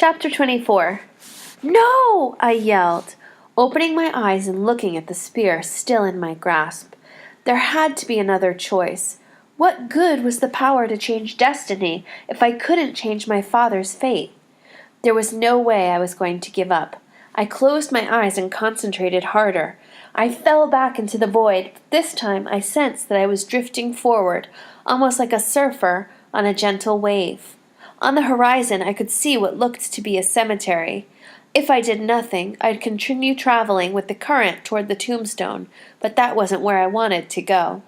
Chapter 24. No! I yelled, opening my eyes and looking at the spear still in my grasp. There had to be another choice. What good was the power to change destiny if I couldn't change my father's fate? There was no way I was going to give up. I closed my eyes and concentrated harder. I fell back into the void. This time I sensed that I was drifting forward, almost like a surfer on a gentle wave. On the horizon I could see what looked to be a cemetery. If I did nothing, I'd continue traveling with the current toward the tombstone, but that wasn't where I wanted to go.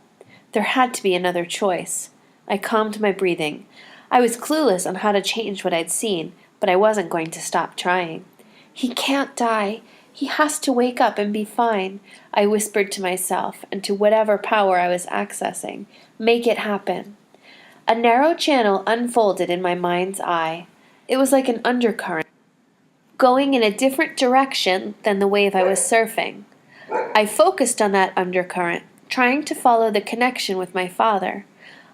There had to be another choice. I calmed my breathing. I was clueless on how to change what I'd seen, but I wasn't going to stop trying. He can't die. He has to wake up and be fine, I whispered to myself and to whatever power I was accessing. Make it happen. A narrow channel unfolded in my mind's eye. It was like an undercurrent, going in a different direction than the wave I was surfing. I focused on that undercurrent, trying to follow the connection with my father.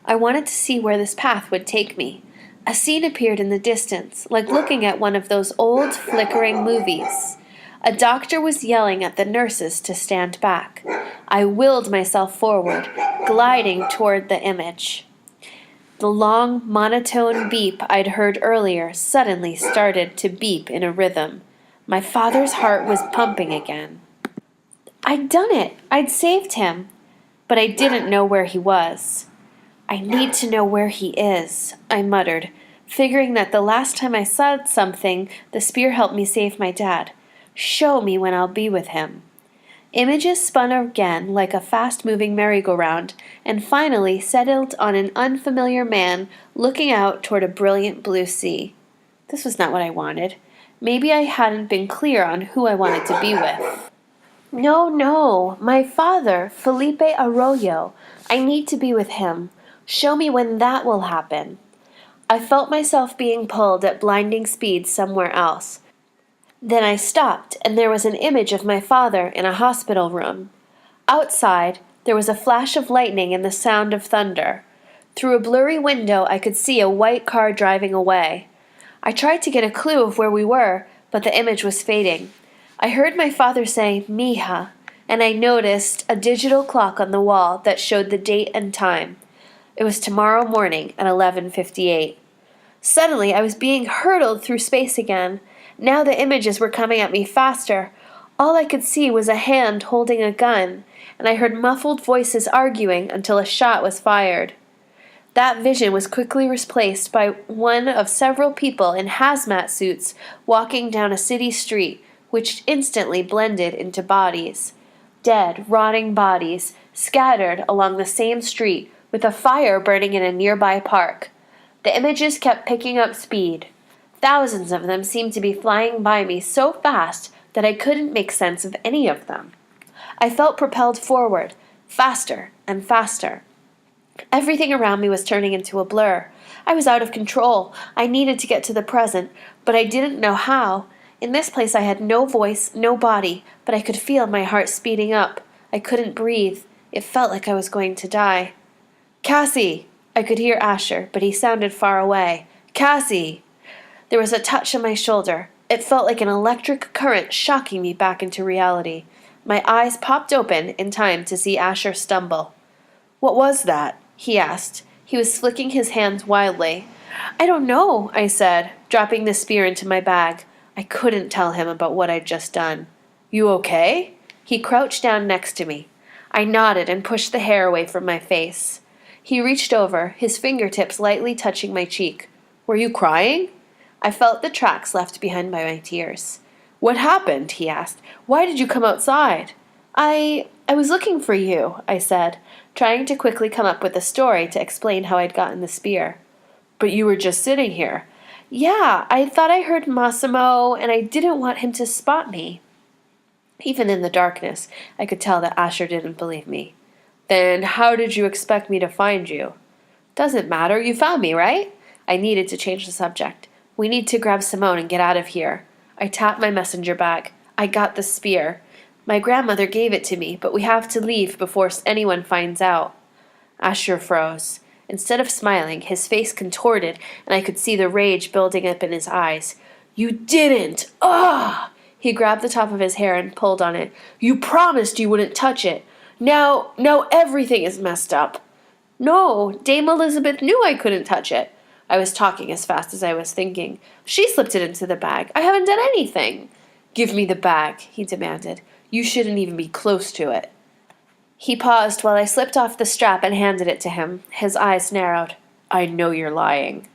I wanted to see where this path would take me. A scene appeared in the distance, like looking at one of those old, flickering movies. A doctor was yelling at the nurses to stand back. I willed myself forward, gliding toward the image. The long, monotone beep I'd heard earlier suddenly started to beep in a rhythm. My father's heart was pumping again. I'd done it. I'd saved him. But I didn't know where he was. I need to know where he is, I muttered, figuring that the last time I said something, the spear helped me save my dad. Show me when I'll be with him. Images spun again like a fast-moving merry-go-round, and finally settled on an unfamiliar man looking out toward a brilliant blue sea. This was not what I wanted. Maybe I hadn't been clear on who I wanted to be with. No, my father, Felipe Arroyo. I need to be with him. Show me when that will happen. I felt myself being pulled at blinding speed somewhere else. Then I stopped, and there was an image of my father in a hospital room. Outside, there was a flash of lightning and the sound of thunder. Through a blurry window, I could see a white car driving away. I tried to get a clue of where we were, but the image was fading. I heard my father say, "Mija," and I noticed a digital clock on the wall that showed the date and time. It was tomorrow morning at 11:58. Suddenly, I was being hurtled through space again. Now the images were coming at me faster. All I could see was a hand holding a gun, and I heard muffled voices arguing until a shot was fired. That vision was quickly replaced by one of several people in hazmat suits walking down a city street, which instantly blended into bodies. Dead, rotting bodies, scattered along the same street, with a fire burning in a nearby park. The images kept picking up speed. Thousands of them seemed to be flying by me so fast that I couldn't make sense of any of them. I felt propelled forward, faster and faster. Everything around me was turning into a blur. I was out of control. I needed to get to the present, but I didn't know how. In this place I had no voice, no body, but I could feel my heart speeding up. I couldn't breathe. It felt like I was going to die. "Cassie!" I could hear Asher, but he sounded far away. "Cassie!" There was a touch on my shoulder. It felt like an electric current shocking me back into reality. My eyes popped open in time to see Asher stumble. "What was that?" he asked. He was flicking his hands wildly. "I don't know," I said, dropping the spear into my bag. I couldn't tell him about what I'd just done. "You okay?" He crouched down next to me. I nodded and pushed the hair away from my face. He reached over, his fingertips lightly touching my cheek. "Were you crying?" I felt the tracks left behind by my tears. "What happened?" he asked. "Why did you come outside?" I was looking for you," I said, trying to quickly come up with a story to explain how I'd gotten the spear. "But you were just sitting here." "Yeah, I thought I heard Massimo, and I didn't want him to spot me." Even in the darkness, I could tell that Asher didn't believe me. "Then how did you expect me to find you?" "Doesn't matter. You found me, right?" I needed to change the subject. "We need to grab Simone and get out of here." I tapped my messenger bag. "I got the spear. My grandmother gave it to me, but we have to leave before anyone finds out." Asher froze. Instead of smiling, his face contorted, and I could see the rage building up in his eyes. You didn't! Ugh! He grabbed the top of his hair and pulled on it. You promised you wouldn't touch it. Now everything is messed up. No, Dame Elizabeth knew I couldn't touch it. I was talking as fast as I was thinking. She slipped it into the bag. I haven't done anything. Give me the bag, he demanded. You shouldn't even be close to it. He paused while I slipped off the strap and handed it to him. His eyes narrowed. I know you're lying.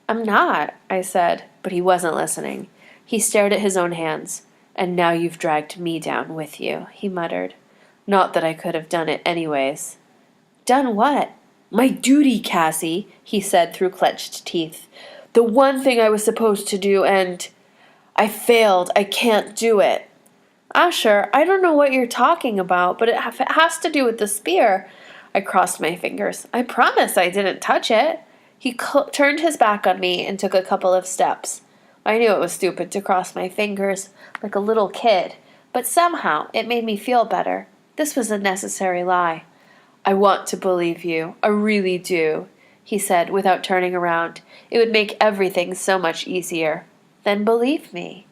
I'm not, I said, but he wasn't listening. He stared at his own hands. And now you've dragged me down with you, he muttered. Not that I could have done it anyways. Done what? My duty, Cassie, he said through clenched teeth. The one thing I was supposed to do, and I failed. I can't do it. Asher, I don't know what you're talking about, but it has to do with the spear. I crossed my fingers. I promise I didn't touch it. He turned his back on me and took a couple of steps. I knew it was stupid to cross my fingers like a little kid, but somehow it made me feel better. This was a necessary lie. I want to believe you. I really do, he said without turning around. It would make everything so much easier. Then believe me.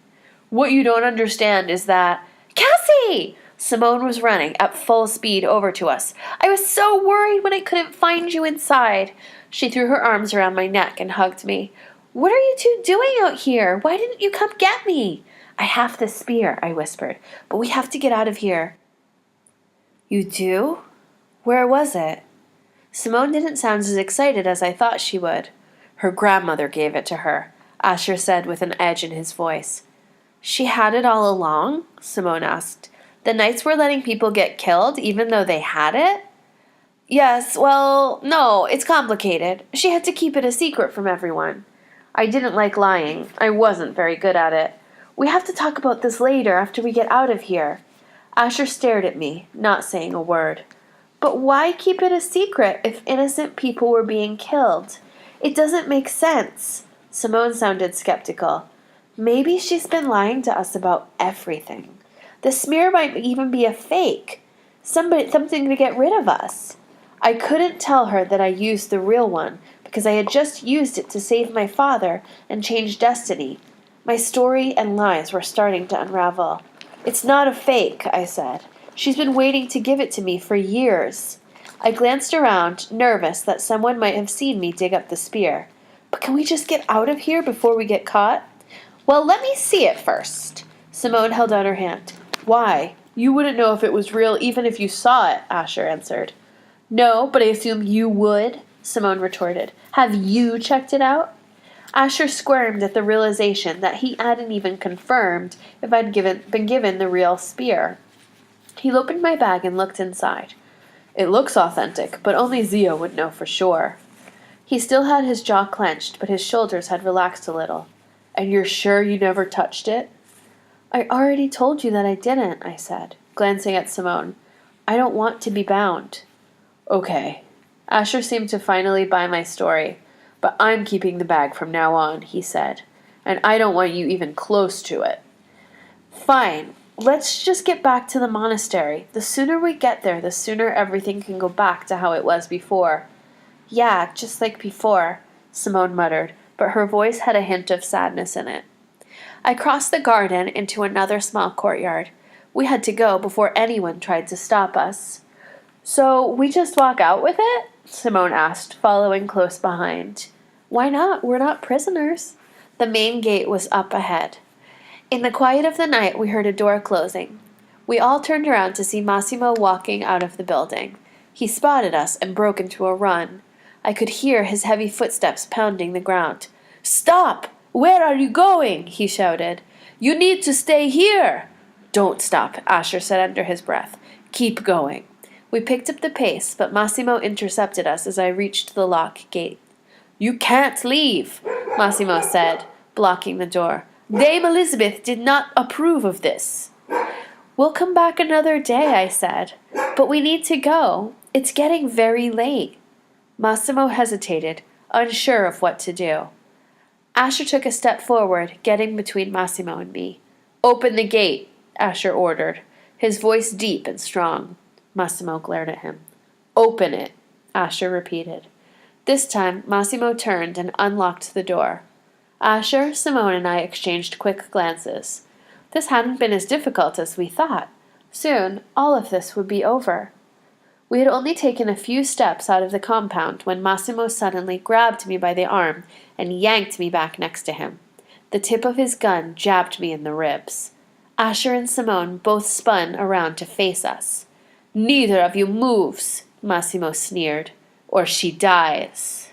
What you don't understand is that... Cassie! Simone was running at full speed over to us. I was so worried when I couldn't find you inside. She threw her arms around my neck and hugged me. What are you two doing out here? Why didn't you come get me? I have the spear, I whispered, but we have to get out of here. You do? Where was it? Simone didn't sound as excited as I thought she would. Her grandmother gave it to her, Asher said with an edge in his voice. She had it all along? Simone asked. The knights were letting people get killed even though they had it? Yes, well, no, it's complicated. She had to keep it a secret from everyone. I didn't like lying. I wasn't very good at it. We have to talk about this later after we get out of here. Asher stared at me, not saying a word. But why keep it a secret if innocent people were being killed? It doesn't make sense. Simone sounded skeptical. Maybe she's been lying to us about everything. The smear might even be a fake. Something to get rid of us. I couldn't tell her that I used the real one because I had just used it to save my father and change destiny. My story and lies were starting to unravel. It's not a fake, I said. She's been waiting to give it to me for years. I glanced around, nervous that someone might have seen me dig up the spear. But can we just get out of here before we get caught? Well, let me see it first. Simone held out her hand. Why? You wouldn't know if it was real even if you saw it, Asher answered. No, but I assume you would, Simone retorted. Have you checked it out? Asher squirmed at the realization that he hadn't even confirmed if I'd been given the real spear. He opened my bag and looked inside. It looks authentic, but only Zia would know for sure. He still had his jaw clenched, but his shoulders had relaxed a little. And you're sure you never touched it? I already told you that I didn't, I said, glancing at Simone. I don't want to be bound. Okay. Asher seemed to finally buy my story. But I'm keeping the bag from now on, he said. And I don't want you even close to it. Fine. Let's just get back to the monastery. The sooner we get there, the sooner everything can go back to how it was before. Yeah, just like before, Simone muttered, but her voice had a hint of sadness in it. I crossed the garden into another small courtyard. We had to go before anyone tried to stop us. So we just walk out with it? Simone asked, following close behind. Why not? We're not prisoners. The main gate was up ahead. In the quiet of the night, we heard a door closing. We all turned around to see Massimo walking out of the building. He spotted us and broke into a run. I could hear his heavy footsteps pounding the ground. Stop! Where are you going? He shouted. You need to stay here. Don't stop, Asher said under his breath. Keep going. We picked up the pace, but Massimo intercepted us as I reached the lock gate. You can't leave, Massimo said, blocking the door. Dame Elizabeth did not approve of this. We'll come back another day, I said. But we need to go. It's getting very late. Massimo hesitated, unsure of what to do. Asher took a step forward, getting between Massimo and me. Open the gate, Asher ordered, his voice deep and strong. Massimo glared at him. Open it, Asher repeated. This time, Massimo turned and unlocked the door. Asher, Simone, and I exchanged quick glances. This hadn't been as difficult as we thought. Soon, all of this would be over. We had only taken a few steps out of the compound when Massimo suddenly grabbed me by the arm and yanked me back next to him. The tip of his gun jabbed me in the ribs. Asher and Simone both spun around to face us. Neither of you moves, Massimo sneered, or she dies.